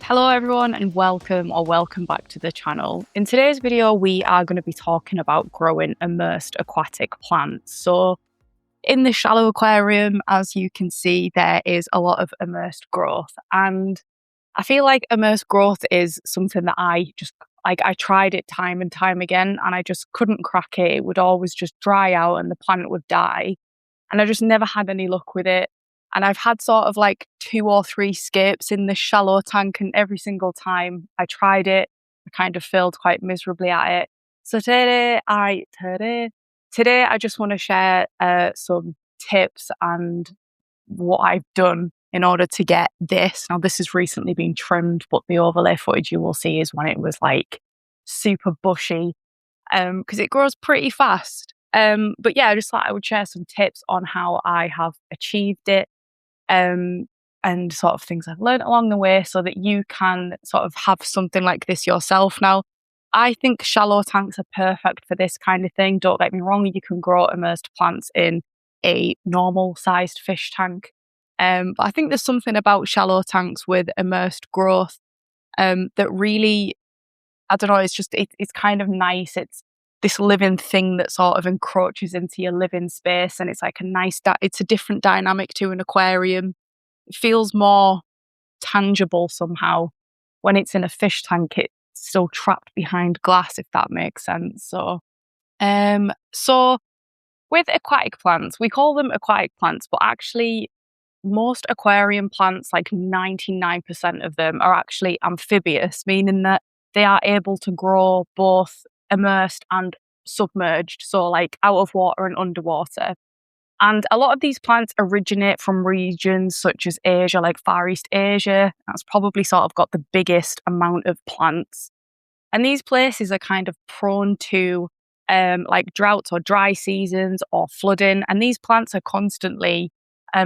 Hello everyone and welcome back to the channel. In today's video we are going to be talking about growing immersed aquatic plants. So in the shallow aquarium, as you can see, there is a lot of immersed growth, and I feel like immersed growth is something that I tried it time and time again and I just couldn't crack it. It would always just dry out and the plant would die, and I just never had any luck with it. And I've had sort of like 2 or 3 scapes in the shallow tank, and every single time I tried it, I kind of failed quite miserably at it. So today I just want to share some tips and what I've done in order to get this. Now this has recently been trimmed, but the overlay footage you will see is when it was like super bushy, because it grows pretty fast. But yeah, I just thought I would share some tips on how I have achieved it, and sort of things I've learned along the way so that you can sort of have something like this yourself. Now, I think shallow tanks are perfect for this kind of thing. Don't get me wrong, you can grow immersed plants in a normal sized fish tank. But I think there's something about shallow tanks with immersed growth that really, I don't know, it's kind of nice. It's this living thing that sort of encroaches into your living space, and it's like it's a different dynamic to an aquarium. It feels more tangible somehow. When it's in a fish tank, it's still trapped behind glass, if that makes sense. So with aquatic plants, we call them aquatic plants, but actually most aquarium plants, like 99% of them, are actually amphibious, meaning that they are able to grow both immersed and submerged, so like out of water and underwater. And a lot of these plants originate from regions such as Asia, like Far East Asia. That's probably sort of got the biggest amount of plants. And these places are kind of prone to like droughts or dry seasons or flooding. And these plants are constantly,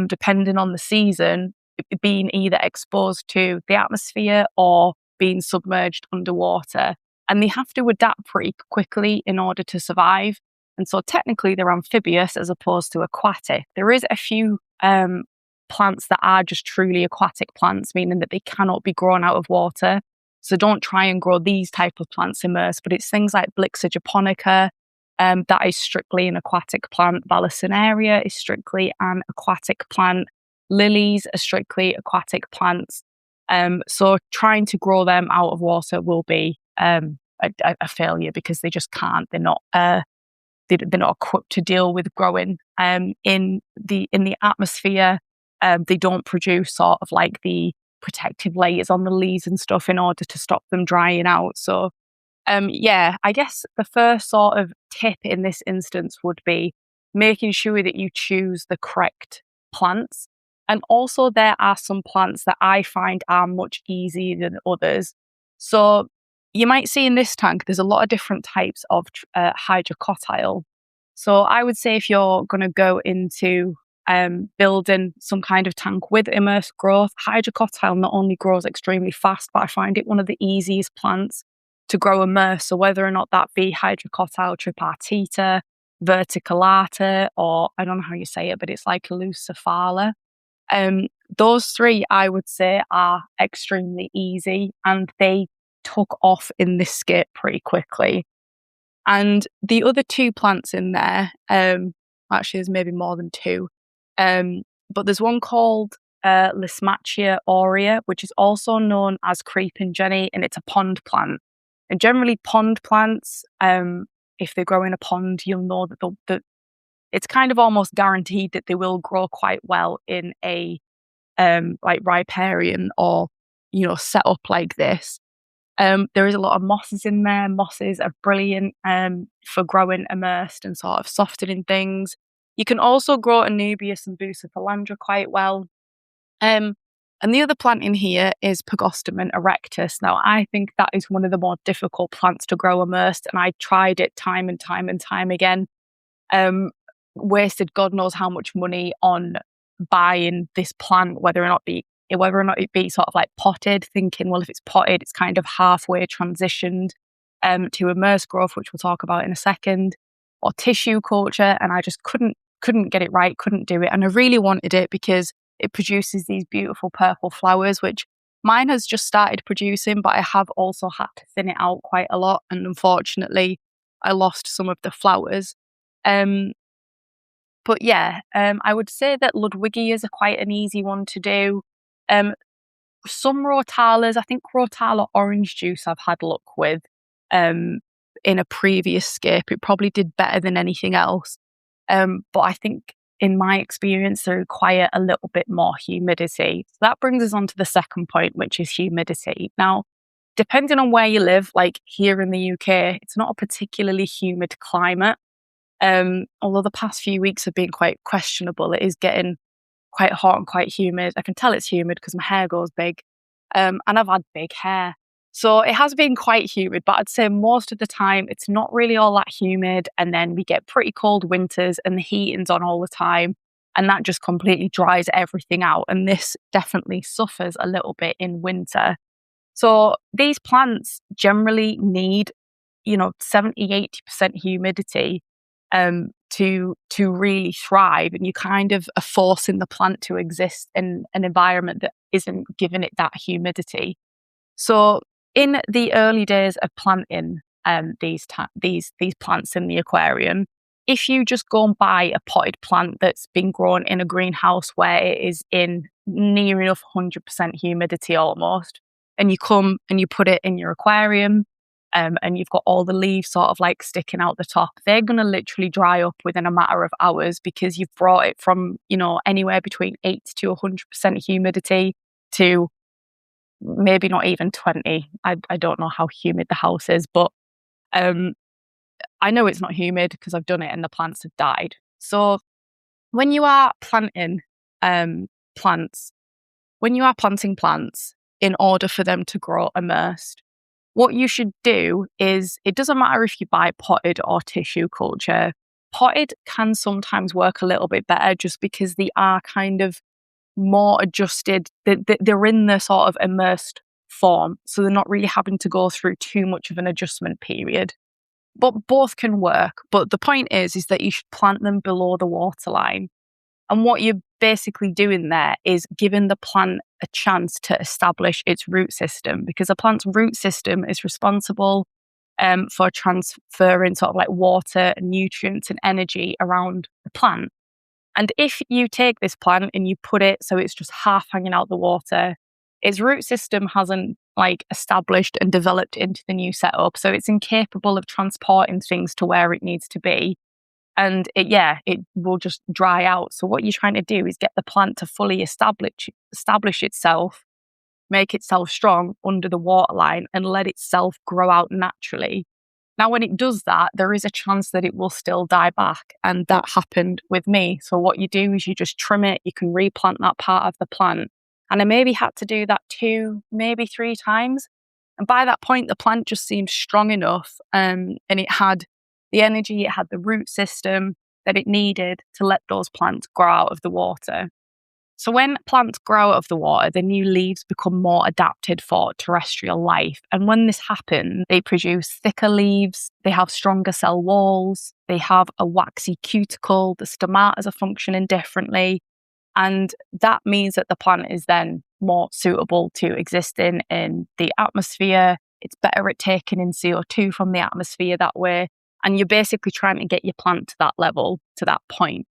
depending on the season, being either exposed to the atmosphere or being submerged underwater. And they have to adapt pretty quickly in order to survive. And so technically they're amphibious as opposed to aquatic. There is a few plants that are just truly aquatic plants, meaning that they cannot be grown out of water. So don't try and grow these type of plants immersed, but it's things like Blixa japonica, that is strictly an aquatic plant. Vallisneria is strictly an aquatic plant. Lilies are strictly aquatic plants. So trying to grow them out of water will be a failure because they just can't. They're not equipped to deal with growing in the atmosphere. They don't produce sort of like the protective layers on the leaves and stuff in order to stop them drying out. So I guess the first sort of tip in this instance would be making sure that you choose the correct plants. And also there are some plants that I find are much easier than others. So you might see in this tank, there's a lot of different types of hydrocotyle. So I would say if you're going to go into building some kind of tank with immersed growth, hydrocotyle not only grows extremely fast, but I find it one of the easiest plants to grow immersed. So whether or not that be hydrocotyle tripartita, verticillata, or I don't know how you say it, but it's like lucephala. Those 3 I would say are extremely easy, and they took off in this scape pretty quickly. And the other 2 plants in there, actually there's maybe more than 2, but there's one called Lismachia aurea, which is also known as creeping jenny, and it's a pond plant. And generally pond plants, if they grow in a pond, you'll know that it's kind of almost guaranteed that they will grow quite well in a like riparian or set up like this. There is a lot of mosses in there. Mosses are brilliant for growing immersed and sort of softening things. You can also grow Anubias and Bucephalandra quite well. And the other plant in here is Pagostemon erectus. Now, I think that is one of the more difficult plants to grow immersed, and I tried it time and time again. Wasted God knows how much money on buying this plant, whether or not it be sort of like potted, thinking, well, if it's potted, it's kind of halfway transitioned to immersed growth, which we'll talk about in a second, or tissue culture, and I just couldn't get it right, couldn't do it. And I really wanted it because it produces these beautiful purple flowers, which Mine has just started producing, but I have also had to thin it out quite a lot. And unfortunately, I lost some of the flowers. Um, but yeah, I would say that Ludwigias are quite an easy one to do. Um, some Rotalas, I think Rotala orange juice I've had luck with in a previous scape. It probably did better than anything else. But I think in my experience, they require a little bit more humidity. So that brings us on to the second point, which is humidity. Now, depending on where you live, like here in the UK, it's not a particularly humid climate. Although the past few weeks have been quite questionable. It is getting quite hot and quite humid. I can tell it's humid because my hair goes big. And I've had big hair. So it has been quite humid, but I'd say most of the time it's not really all that humid. And then we get pretty cold winters and the heating's on all the time. And that just completely dries everything out. And this definitely suffers a little bit in winter. So these plants generally need, 70-80% humidity to really thrive, and you kind of are forcing the plant to exist in an environment that isn't giving it that humidity. So in the early days of planting these plants in the aquarium, if you just go and buy a potted plant that's been grown in a greenhouse where it is in near enough 100% humidity almost, and you come and you put it in your aquarium, and you've got all the leaves sort of like sticking out the top, they're going to literally dry up within a matter of hours because you've brought it from, anywhere between 8 to 100% humidity to maybe not even 20. I don't know how humid the house is, but I know it's not humid because I've done it and the plants have died. So when you are planting plants, in order for them to grow immersed, what you should do is, it doesn't matter if you buy potted or tissue culture. Potted can sometimes work a little bit better just because they are kind of more adjusted. They're in the sort of immersed form, so they're not really having to go through too much of an adjustment period. But both can work. But the point is that you should plant them below the waterline. And what you're basically doing there is giving the plant a chance to establish its root system, because a plant's root system is responsible for transferring sort of like water and nutrients and energy around the plant. And if you take this plant and you put it so it's just half hanging out the water, its root system hasn't like established and developed into the new setup. So it's incapable of transporting things to where it needs to be. And it will just dry out. So what you're trying to do is get the plant to fully establish itself, make itself strong under the waterline, and let itself grow out naturally. Now, when it does that, there is a chance that it will still die back. And that happened with me. So what you do is you just trim it. You can replant that part of the plant. And I maybe had to do that 2, maybe 3 times. And by that point, the plant just seemed strong enough, and it had the energy, it had the root system that it needed to let those plants grow out of the water. So when plants grow out of the water, the new leaves become more adapted for terrestrial life. And when this happens, they produce thicker leaves, they have stronger cell walls, they have a waxy cuticle, the stomatas are functioning differently. And that means that the plant is then more suitable to existing in the atmosphere. It's better at taking in CO2 from the atmosphere that way. And you're basically trying to get your plant to that level, to that point,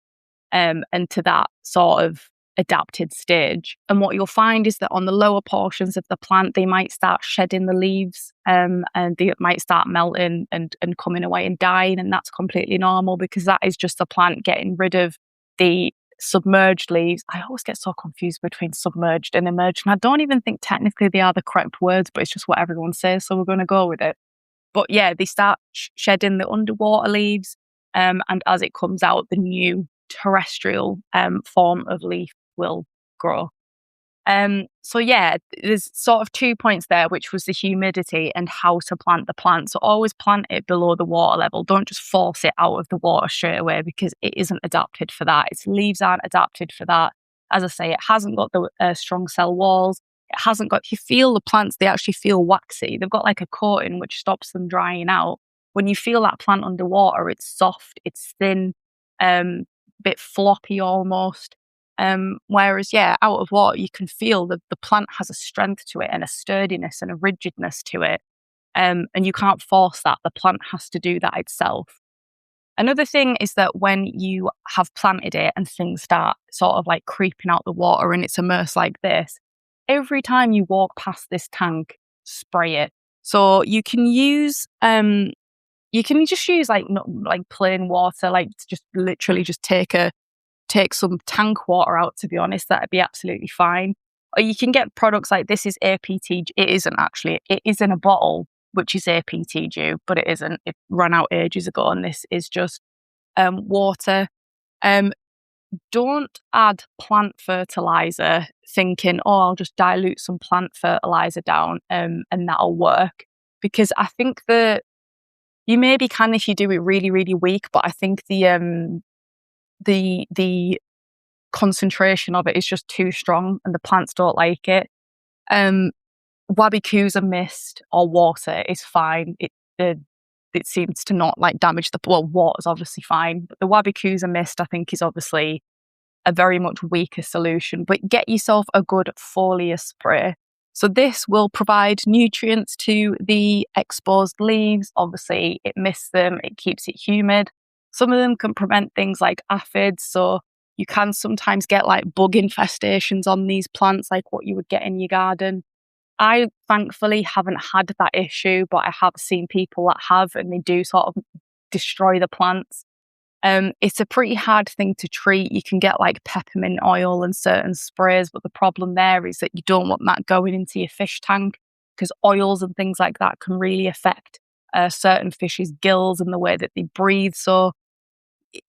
and to that sort of adapted stage. And what you'll find is that on the lower portions of the plant, they might start shedding the leaves, and they might start melting and coming away and dying. And that's completely normal because that is just the plant getting rid of the submerged leaves. I always get so confused between submerged and emerged. And I don't even think technically they are the correct words, but it's just what everyone says. So we're going to go with it. But yeah, they start shedding the underwater leaves, and as it comes out, the new terrestrial form of leaf will grow. So yeah, there's sort of 2 points there, which was the humidity and how to plant the plant. So always plant it below the water level. Don't just force it out of the water straight away because it isn't adapted for that. Its leaves aren't adapted for that. As I say, it hasn't got the strong cell walls. It hasn't got, if you feel the plants, they actually feel waxy. They've got like a coating which stops them drying out. When you feel that plant underwater, it's soft, it's thin, bit floppy almost. Whereas, yeah, out of water, you can feel that the plant has a strength to it and a sturdiness and a rigidness to it. And you can't force that. The plant has to do that itself. Another thing is that when you have planted it and things start sort of like creeping out the water and it's immersed like this, every time you walk past this tank, spray it. So you can just use like plain water, like just literally just take some tank water out, to be honest. That'd be absolutely fine. Or you can get products like this is APT. It isn't actually. It is in a bottle, which is APT due, but it isn't. It ran out ages ago, and this is just water. Don't add plant fertilizer thinking, oh, I'll just dilute some plant fertilizer down and that'll work. Because I think that you maybe can if you do it really, really weak, but I think the concentration of it is just too strong and the plants don't like it. Wabikusa mist or water is fine. It seems to not like damage water's obviously fine, but the Wabikusa mist I think is obviously a very much weaker solution. But get yourself a good foliar spray. So this will provide nutrients to the exposed leaves. Obviously, it mists them, it keeps it humid. Some of them can prevent things like aphids, so you can sometimes get like bug infestations on these plants, like what you would get in your garden. I thankfully haven't had that issue, but I have seen people that have, and they do sort of destroy the plants. It's a pretty hard thing to treat. You can get like peppermint oil and certain sprays, but the problem there is that you don't want that going into your fish tank because oils and things like that can really affect certain fish's gills and the way that they breathe. So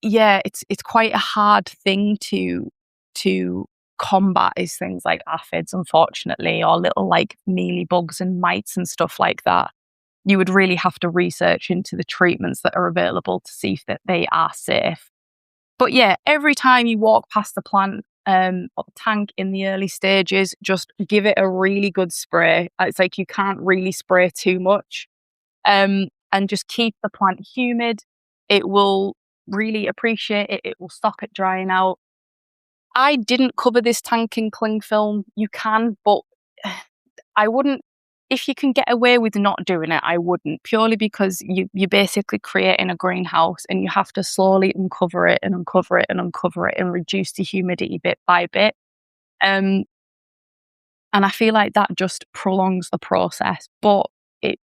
yeah, it's quite a hard thing to combat is things like aphids, unfortunately, or little like mealy bugs and mites and stuff like that. You would really have to research into the treatments that are available to see if they are safe. But yeah, every time you walk past the plant or the tank in the early stages, just give it a really good spray. It's like you can't really spray too much. And just keep the plant humid. It will really appreciate it. It will stop it drying out. I didn't cover this tank in cling film. You can, but I wouldn't. If you can get away with not doing it, I wouldn't, purely because you're basically creating a greenhouse and you have to slowly uncover it and uncover it and uncover it and reduce the humidity bit by bit. And I feel like that just prolongs the process, but it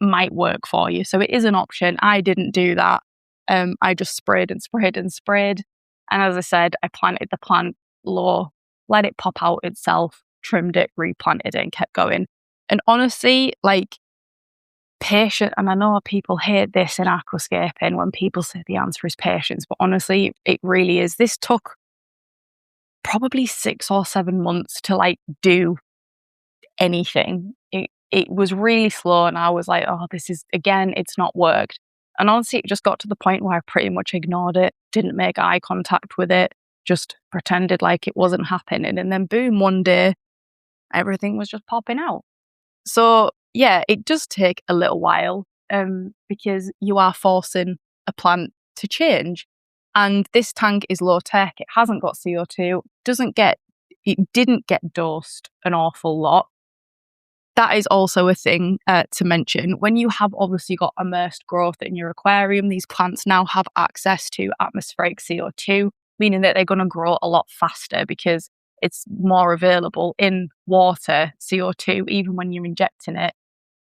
might work for you. So it is an option. I didn't do that. I just sprayed and sprayed and sprayed. And as I said, I planted the plant low, let it pop out itself, trimmed it, replanted it and kept going. And honestly, like patience, and I know people hate this in aquascaping when people say the answer is patience, but honestly, it really is. This took probably 6 or 7 months to like do anything. It was really slow and I was like, oh, this is, again, it's not worked. And honestly, it just got to the point where I pretty much ignored it, didn't make eye contact with it, just pretended like it wasn't happening. And then boom, one day, everything was just popping out. So yeah, it does take a little while because you are forcing a plant to change. And this tank is low tech. It hasn't got CO2. It didn't get dosed an awful lot. That is also a thing to mention. When you have obviously got immersed growth in your aquarium, these plants now have access to atmospheric CO2, meaning that they're going to grow a lot faster because it's more available in water, CO2, even when you're injecting it.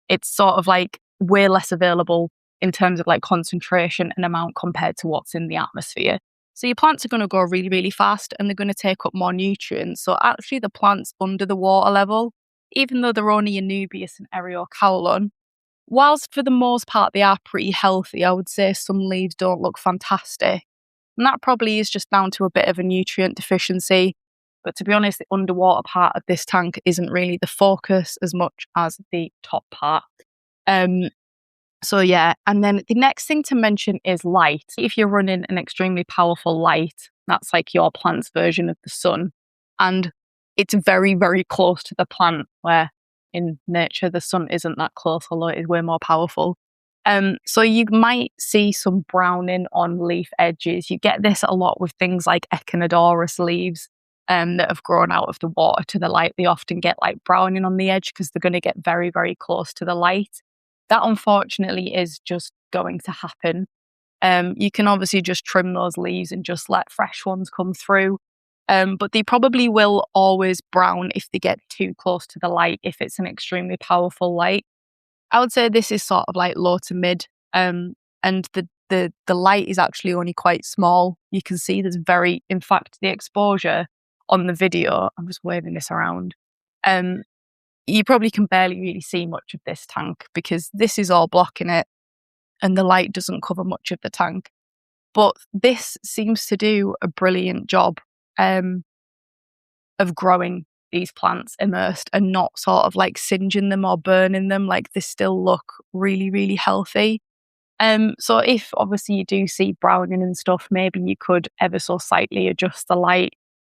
It's sort of like way less available in terms of like concentration and amount compared to what's in the atmosphere. So your plants are going to grow really, really fast and they're going to take up more nutrients. So actually the plants under the water level, even though they're only a Nubius and Eriocaulan, whilst for the most part they are pretty healthy, I would say some leaves don't look fantastic. And that probably is just down to a bit of a nutrient deficiency. But to be honest, the underwater part of this tank isn't really the focus as much as the top part. So yeah, and then the next thing to mention is light. If you're running an extremely powerful light, that's like your plant's version of the sun. And it's very, very close to the plant, where in nature the sun isn't that close, although it is way more powerful. So you might see some browning on leaf edges. You get this a lot with things like Echinodorus leaves. that have grown out of the water to the light, they often get like browning on the edge because they're going to get very, very close to the light. That unfortunately is just going to happen. You can obviously just trim those leaves and just let fresh ones come through. But they probably will always brown if they get too close to the light, if it's an extremely powerful light. I would say this is sort of like low to mid. And the light is actually only quite small. You can see in fact, the exposure on the video, I'm just waving this around. You probably can barely really see much of this tank because this is all blocking it and the light doesn't cover much of the tank. But this seems to do a brilliant job of growing these plants immersed and not sort of like singeing them or burning them. Like they still look really, really healthy. So if obviously you do see browning and stuff, maybe you could ever so slightly adjust the light.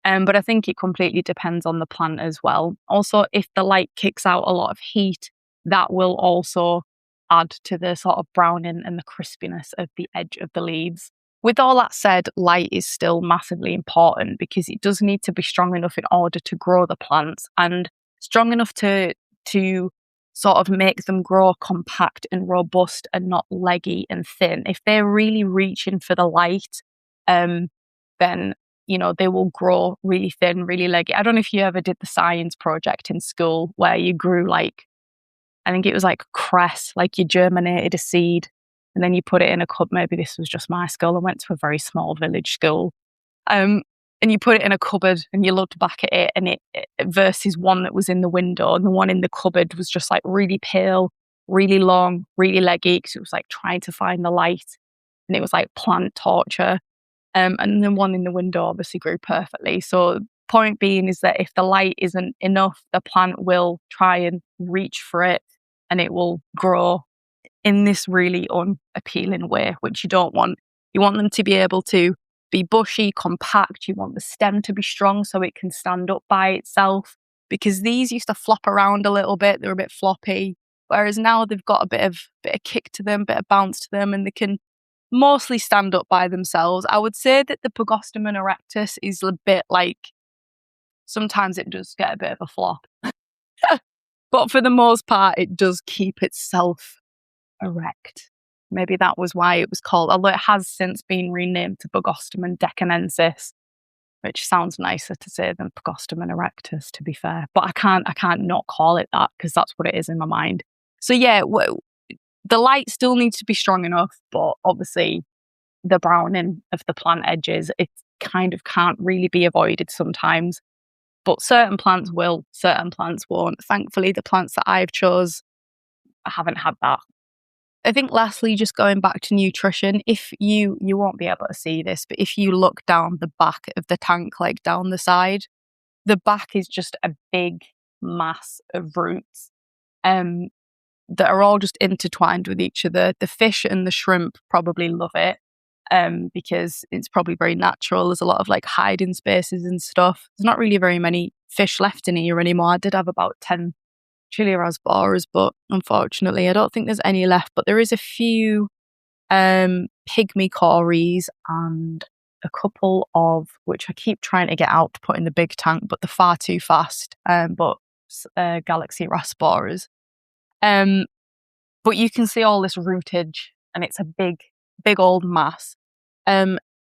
But I think it completely depends on the plant as well. Also, if the light kicks out a lot of heat, that will also add to the sort of browning and the crispiness of the edge of the leaves. With all that said, light is still massively important because it does need to be strong enough in order to grow the plants and strong enough to sort of make them grow compact and robust and not leggy and thin. If they're really reaching for the light, then, they will grow really thin, really leggy. I don't know if you ever did the science project in school where you grew I think it was like cress, like you germinated a seed and then you put it in a cup. Maybe this was just my school. I went to a very small village school. And you put it in a cupboard and you looked back at it and it versus one that was in the window, and the one in the cupboard was just like really pale, really long, really leggy because it was like trying to find the light and it was like plant torture. And the one in the window obviously grew perfectly. So point being is that if the light isn't enough, the plant will try and reach for it and it will grow in this really unappealing way, which you don't want. You want them to be able to be bushy, compact. You want the stem to be strong so it can stand up by itself, because these used to flop around a little bit. They're a bit floppy, whereas now they've got a bit of kick to them, bit of bounce to them, and they can mostly stand up by themselves. I would say that the Pogostemon erectus is a bit like, sometimes it does get a bit of a flop, but for the most part, it does keep itself erect. Maybe that was why it was called, although it has since been renamed to Pogostemon deccanensis, which sounds nicer to say than Pogostemon erectus, to be fair. But I can't not call it that because that's what it is in my mind. So yeah, the light still needs to be strong enough, but obviously the browning of the plant edges, it kind of can't really be avoided sometimes. But certain plants will, certain plants won't. Thankfully, the plants that I've chose, I haven't had that. I think lastly, just going back to nutrition, if you won't be able to see this, but if you look down the back of the tank, like down the side, the back is just a big mass of roots that are all just intertwined with each other. The fish and the shrimp probably love it because it's probably very natural. There's a lot of like hiding spaces and stuff. There's not really very many fish left in here anymore. I did have about 10 Chiliorasboras, but unfortunately I don't think there's any left. But there is a few pygmy cories and a couple of, which I keep trying to get out to put in the big tank, but they're far too fast, but Galaxy Rasboras. But you can see all this rootage and it's a big old mass.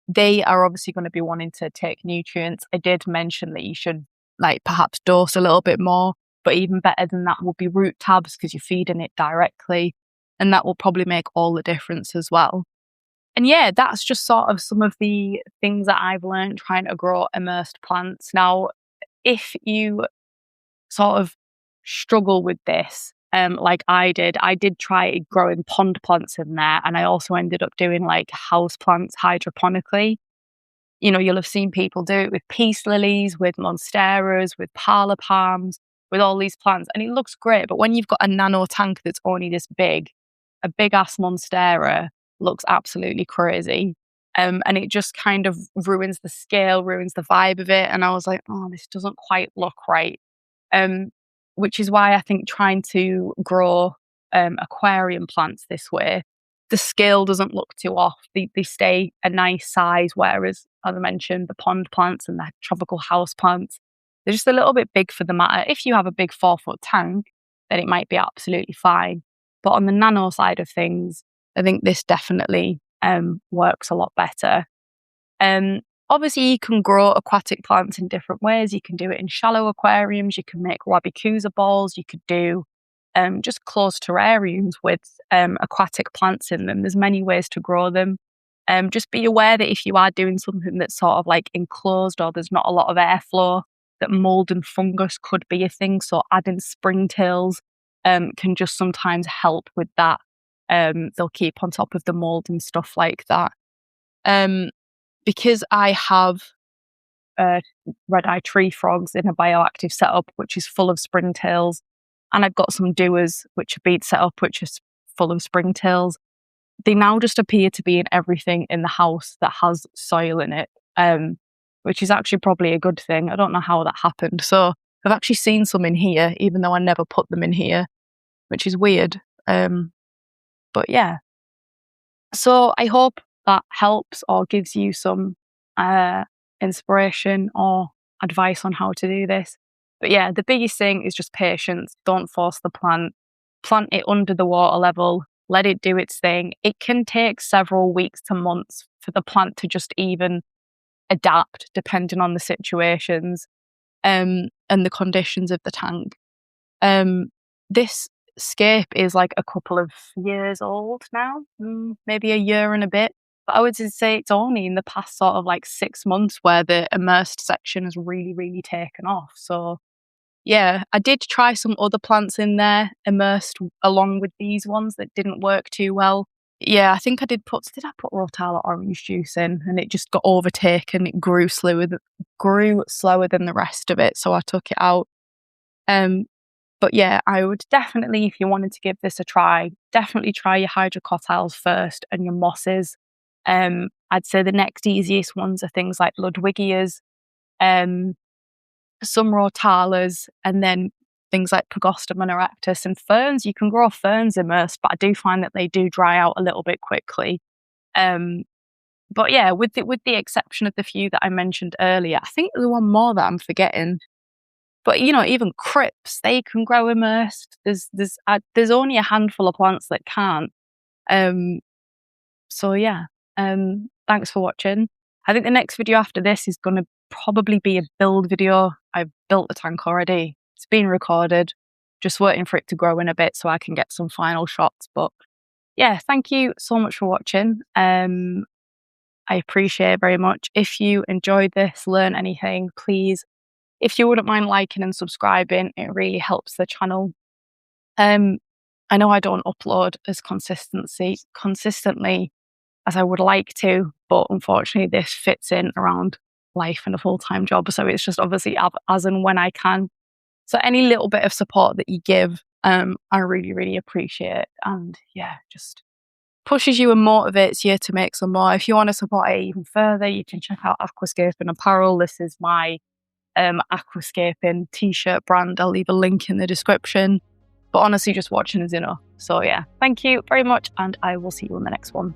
They are obviously going to be wanting to take nutrients. I did mention that you should like perhaps dose a little bit more, but even better than that would be root tabs because you're feeding it directly, and that will probably make all the difference as well. And yeah, that's just sort of some of the things that I've learned trying to grow immersed plants. Now, if you sort of struggle with this, like I did try growing pond plants in there, and I also ended up doing like house plants hydroponically. You know, you'll have seen people do it with peace lilies, with monsteras, with parlor palms, with all these plants, and it looks great. But when you've got a nano tank that's only this big, a big ass monstera looks absolutely crazy. And it just kind of ruins the scale, ruins the vibe of it. And I was like, oh, this doesn't quite look right. Which is why I think trying to grow aquarium plants this way the scale doesn't look too off. They stay a nice size, whereas, as I mentioned, the pond plants and the tropical house plants, they're just a little bit big for the matter. If you have a big 4-foot tank, then it might be absolutely fine. But on the nano side of things, I think this definitely works a lot better. Obviously, you can grow aquatic plants in different ways. You can do it in shallow aquariums. You can make wabikusa balls. You could do just closed terrariums with aquatic plants in them. There's many ways to grow them. Just be aware that if you are doing something that's sort of like enclosed or there's not a lot of airflow, that mold and fungus could be a thing. So adding springtails can just sometimes help with that. They'll keep on top of the mold and stuff like that. Because I have red-eye tree frogs in a bioactive setup, which is full of springtails, and I've got some doers, which are bead set up, which is full of springtails. They now just appear to be in everything in the house that has soil in it, which is actually probably a good thing. I don't know how that happened. So I've actually seen some in here, even though I never put them in here, which is weird. But yeah. So I hope that helps or gives you some inspiration or advice on how to do this. But yeah, the biggest thing is just patience. Don't force the plant. Plant it under the water level. Let it do its thing. It can take several weeks to months for the plant to just even adapt, depending on the situations and the conditions of the tank. This scape is like a couple of years old now, maybe a year and a bit. But I would say it's only in the past sort of like 6 months where the Emersed section has really, really taken off. So yeah, I did try some other plants in there, Emersed, along with these ones that didn't work too well. Yeah, I think did I put Rotala orange juice in, and it just got overtaken. It grew slower than the rest of it, so I took it out. But yeah, I would definitely, if you wanted to give this a try, definitely try your hydrocotyls first and your mosses. I'd say the next easiest ones are things like Ludwigias, some Rotalas, and then things like Pagostum erectus and ferns. You can grow ferns Emersed, but I do find that they do dry out a little bit quickly. But yeah, with the exception of the few that I mentioned earlier, I think there's one more that I'm forgetting. But even crypts, they can grow Emersed. There's only a handful of plants that can't. So yeah. Thanks for watching. I think the next video after this is going to probably be a build video. I've built the tank already. It's been recorded. Just waiting for it to grow in a bit so I can get some final shots. But yeah, thank you so much for watching. I appreciate it very much. If you enjoyed this, learn anything, please, if you wouldn't mind liking and subscribing, it really helps the channel. I know I don't upload as consistently as I would like to, but unfortunately this fits in around life and a full-time job. So it's just obviously as and when I can. So any little bit of support that you give, I really, really appreciate. And yeah, just pushes you and motivates you to make some more. If you want to support it even further, you can check out Aquascaping apparel. This is my Aquascaping t-shirt brand. I'll leave a link in the description. But honestly, just watching is enough. So yeah, thank you very much, and I will see you on the next one.